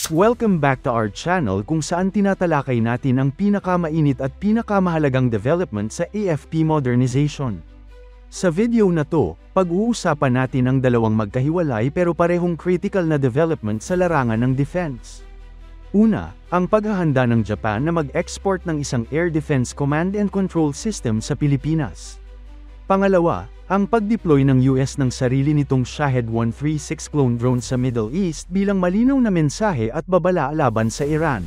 Welcome back to our channel kung saan tinatalakay natin ang pinakamainit at pinakamahalagang development sa AFP modernization. Sa video na to, pag-uusapan natin ang dalawang magkahiwalay pero parehong critical na development sa larangan ng defense. Una, ang paghahanda ng Japan na mag-export ng isang air defense command and control system sa Pilipinas. Pangalawa, ang pag-deploy ng US ng sarili nitong Shahed 136 clone drone sa Middle East bilang malinaw na mensahe at babala laban sa Iran.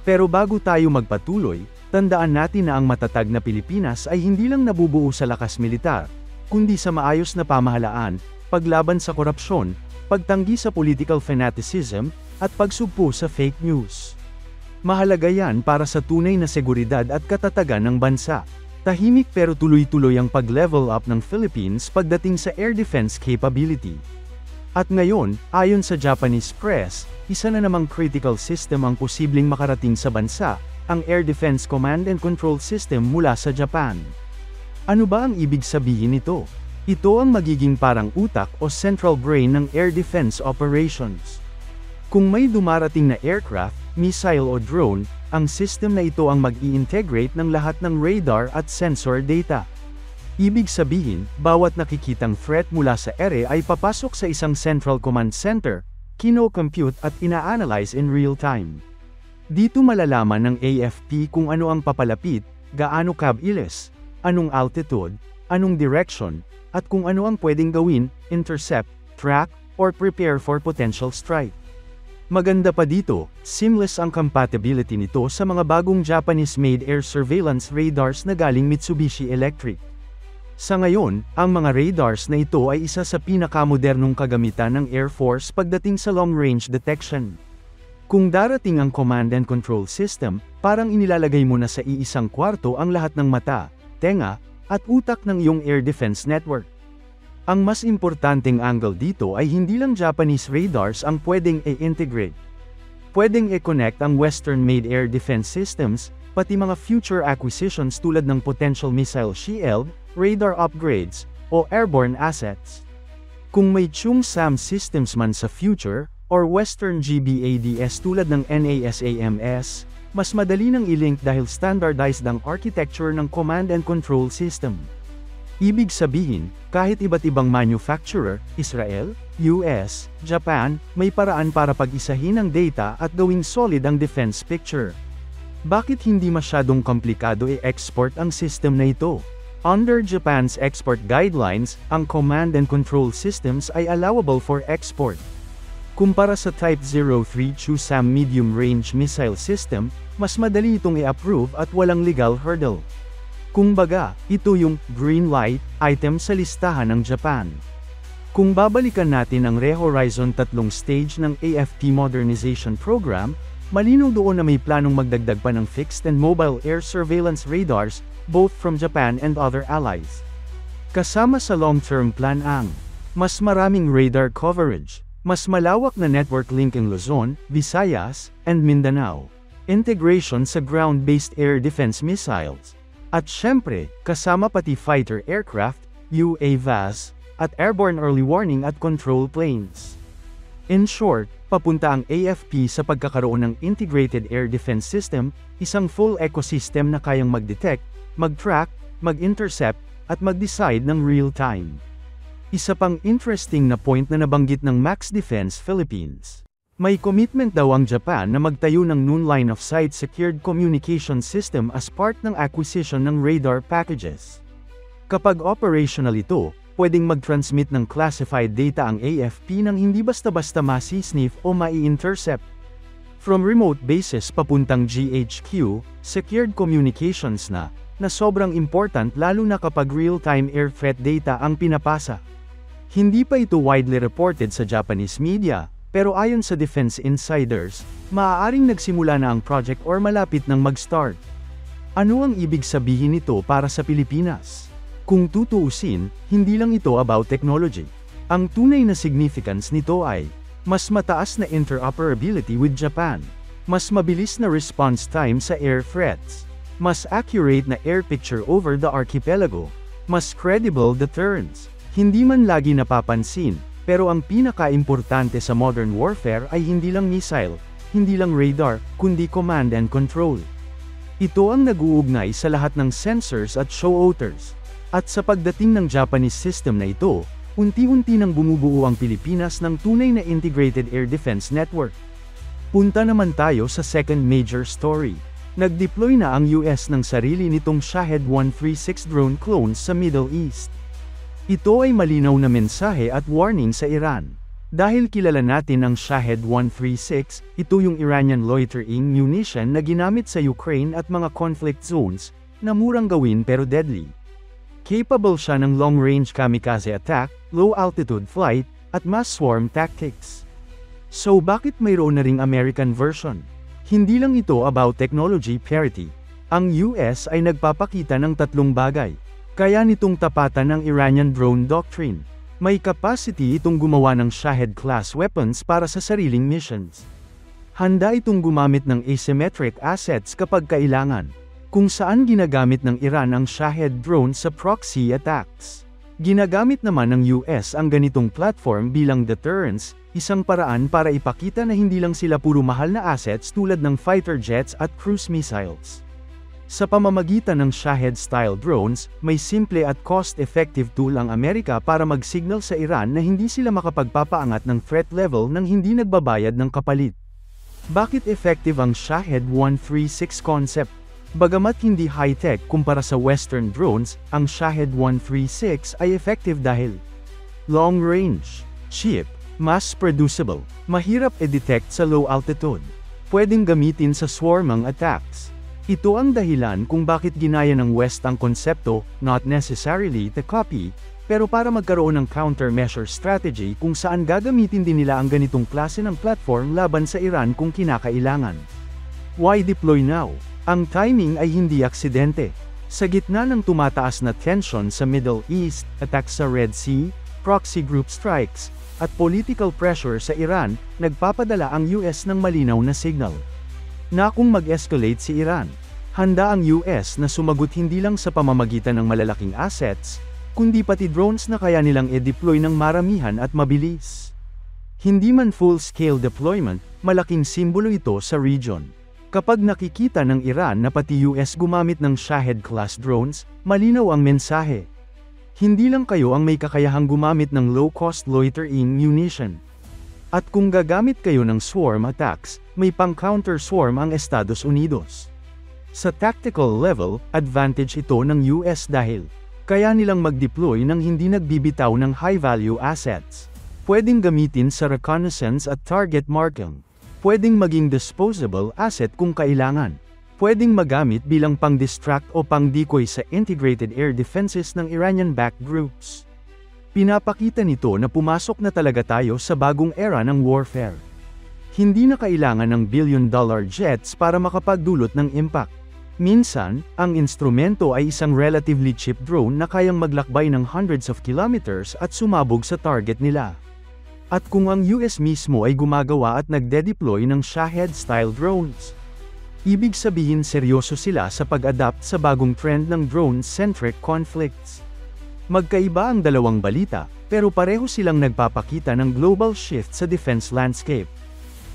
Pero bago tayo magpatuloy, tandaan natin na ang matatag na Pilipinas ay hindi lang nabubuo sa lakas militar, kundi sa maayos na pamahalaan, paglaban sa korupsyon, pagtanggi sa political fanaticism, at pagsugpo sa fake news. Mahalaga yan para sa tunay na seguridad at katatagan ng bansa. Tahimik pero tuloy-tuloy ang pag-level up ng Philippines pagdating sa air defense capability. At ngayon, ayon sa Japanese press, isa na namang critical system ang posibleng makarating sa bansa, ang Air Defense Command and Control System mula sa Japan. Ano ba ang ibig sabihin nito? Ito ang magiging parang utak o central brain ng air defense operations. Kung may dumarating na aircraft, missile o drone, ang system na ito ang mag-i-integrate ng lahat ng radar at sensor data. Ibig sabihin, bawat nakikitang threat mula sa ere ay papasok sa isang central command center, kino-compute at ina-analyze in real time. Dito malalaman ng AFP kung ano ang papalapit, gaano kabilis, anong altitude, anong direction, at kung ano ang pwedeng gawin, intercept, track, or prepare for potential strike. Maganda pa dito, seamless ang compatibility nito sa mga bagong Japanese-made air surveillance radars na galing Mitsubishi Electric. Sa ngayon, ang mga radars na ito ay isa sa pinakamodernong kagamitan ng Air Force pagdating sa long-range detection. Kung darating ang command and control system, parang inilalagay mo na sa iisang kwarto ang lahat ng mata, tenga, at utak ng iyong air defense network. Ang mas importanteng angle dito ay hindi lang Japanese radars ang pwedeng i-integrate. Pwedeng i-connect ang Western-made air defense systems, pati mga future acquisitions tulad ng potential missile shield, radar upgrades, o airborne assets. Kung may Chung-SAM systems man sa future, or Western GBADS tulad ng NASAMS, mas madali nang i-link dahil standardized ang architecture ng command and control system. Ibig sabihin, kahit iba't ibang manufacturer, Israel, US, Japan, may paraan para pag-isahin ang data at gawing solid ang defense picture. Bakit hindi masyadong komplikado i-export ang system na ito? Under Japan's export guidelines, ang command and control systems ay allowable for export. Kumpara sa Type 03 Chu-SAM medium-range missile system, mas madali itong i-approve at walang legal hurdle. Kumbaga, ito yung green light item sa listahan ng Japan. Kung babalikan natin ang Re-Horizon 3 stage ng AFP modernization program, malinaw doon na may planong magdagdag pa ng fixed and mobile air surveillance radars, both from Japan and other allies. Kasama sa long-term plan ang mas maraming radar coverage, mas malawak na network link in Luzon, Visayas, and Mindanao, integration sa ground-based air defense missiles, at syempre, kasama pati fighter aircraft, UAVs, at airborne early warning at control planes. In short, papunta ang AFP sa pagkakaroon ng integrated air defense system, isang full ecosystem na kayang mag-detect, mag-track, mag-intercept, at mag-decide ng real-time. Isa pang interesting na point na nabanggit ng Max Defense Philippines. May commitment daw ang Japan na magtayo ng noon line-of-sight secured communication system as part ng acquisition ng radar packages. Kapag operational ito, pwedeng mag-transmit ng classified data ang AFP nang hindi basta-basta masi-sniff o mai-intercept. From remote bases papuntang GHQ, secured communications na sobrang important lalo na kapag real-time air threat data ang pinapasa. Hindi pa ito widely reported sa Japanese media, pero ayon sa defense insiders, maaaring nagsimula na ang project or malapit nang mag-start. Ano ang ibig sabihin nito para sa Pilipinas? Kung tutuusin, hindi lang ito about technology. Ang tunay na significance nito ay mas mataas na interoperability with Japan, mas mabilis na response time sa air threats, mas accurate na air picture over the archipelago, mas credible deterrence. Hindi man lagi napapansin, pero ang pinaka-importante sa modern warfare ay hindi lang missile, hindi lang radar, kundi command and control. Ito ang nag-uugnay sa lahat ng sensors at shooters. At sa pagdating ng Japanese system na ito, unti-unti nang bumubuo ang Pilipinas ng tunay na integrated air defense network. Punta naman tayo sa second major story. Nag-deploy na ang US ng sarili nitong Shahed 136 drone clones sa Middle East. Ito ay malinaw na mensahe at warning sa Iran. Dahil kilala natin ang Shahed 136, ito yung Iranian loitering munition na ginamit sa Ukraine at mga conflict zones, na murang gawin pero deadly. Capable siya ng long-range kamikaze attack, low-altitude flight, at mass swarm tactics. So bakit mayroon na ring American version? Hindi lang ito about technology parity. Ang US ay nagpapakita ng tatlong bagay. Kaya nitong tapatan ng Iranian drone doctrine. May capacity itong gumawa ng Shahed-class weapons para sa sariling missions. Handa itong gumamit ng asymmetric assets kapag kailangan, kung saan ginagamit ng Iran ang Shahed drone sa proxy attacks. Ginagamit naman ng US ang ganitong platform bilang deterrence, isang paraan para ipakita na hindi lang sila puro mahal na assets tulad ng fighter jets at cruise missiles. Sa pamamagitan ng Shahed-style drones, may simple at cost-effective tool ang Amerika para mag-signal sa Iran na hindi sila makapagpapaangat ng threat level nang hindi nagbabayad ng kapalit. Bakit effective ang Shahed 136 concept? Bagamat hindi high-tech kumpara sa Western drones, ang Shahed 136 ay effective dahil long range, cheap, mass-producible, mahirap i-detect sa low altitude, pwedeng gamitin sa swarming attacks. Ito ang dahilan kung bakit ginaya ng West ang konsepto, not necessarily to copy, pero para magkaroon ng countermeasure strategy kung saan gagamitin din nila ang ganitong klase ng platform laban sa Iran kung kinakailangan. Why deploy now? Ang timing ay hindi aksidente. Sa gitna ng tumataas na tension sa Middle East, attacks sa Red Sea, proxy group strikes, at political pressure sa Iran, nagpapadala ang US ng malinaw na signal na kung mag-escalate si Iran, handa ang US na sumagot hindi lang sa pamamagitan ng malalaking assets, kundi pati drones na kaya nilang i-deploy ng maramihan at mabilis. Hindi man full-scale deployment, malaking simbolo ito sa region. Kapag nakikita ng Iran na pati US gumamit ng Shahed-class drones, malinaw ang mensahe. Hindi lang kayo ang may kakayahang gumamit ng low-cost loitering munition. At kung gagamit kayo ng swarm attacks, may pang-counter swarm ang Estados Unidos. Sa tactical level, advantage ito ng US dahil kaya nilang mag-deploy ng hindi nagbibitaw ng high-value assets. Pwedeng gamitin sa reconnaissance at target marking. Pwedeng maging disposable asset kung kailangan. Pwedeng magamit bilang pang-distract o pang-decoy sa integrated air defenses ng Iranian-backed groups. Pinapakita nito na pumasok na talaga tayo sa bagong era ng warfare. Hindi na kailangan ng billion-dollar jets para makapagdulot ng impact. Minsan, ang instrumento ay isang relatively cheap drone na kayang maglakbay ng hundreds of kilometers at sumabog sa target nila. At kung ang US mismo ay gumagawa at nagde-deploy ng Shahed-style drones, ibig sabihin seryoso sila sa pag-adapt sa bagong trend ng drone-centric conflicts. Magkaiba ang dalawang balita, pero pareho silang nagpapakita ng global shift sa defense landscape.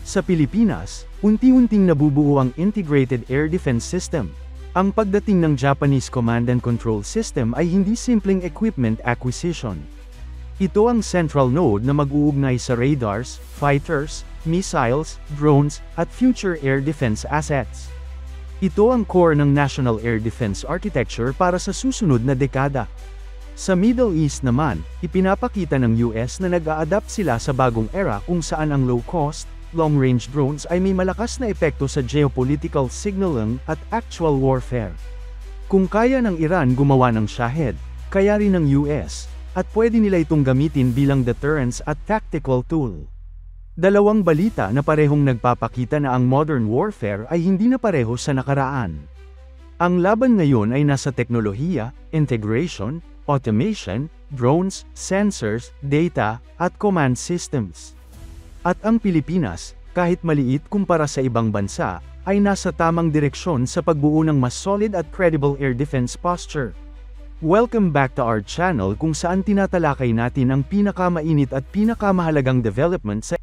Sa Pilipinas, unti-unting nabubuo ang Integrated Air Defense System. Ang pagdating ng Japanese Command and Control System ay hindi simpleng equipment acquisition. Ito ang central node na mag-uugnay sa radars, fighters, missiles, drones, at future air defense assets. Ito ang core ng National Air Defense Architecture para sa susunod na dekada. Sa Middle East naman, ipinapakita ng US na nag-a-adapt sila sa bagong era kung saan ang low-cost, long-range drones ay may malakas na epekto sa geopolitical signaling at actual warfare. Kung kaya ng Iran gumawa ng Shahed, kaya rin ng US, at pwede nila itong gamitin bilang deterrence at tactical tool. Dalawang balita na parehong nagpapakita na ang modern warfare ay hindi na pareho sa nakaraan. Ang laban ngayon ay nasa teknolohiya, integration, automation, drones, sensors, data, at command systems. At ang Pilipinas, kahit maliit kumpara sa ibang bansa, ay nasa tamang direksyon sa pagbuo ng mas solid at credible air defense posture. Welcome back to our channel kung saan tinatalakay natin ang pinakamainit at pinakamahalagang development sa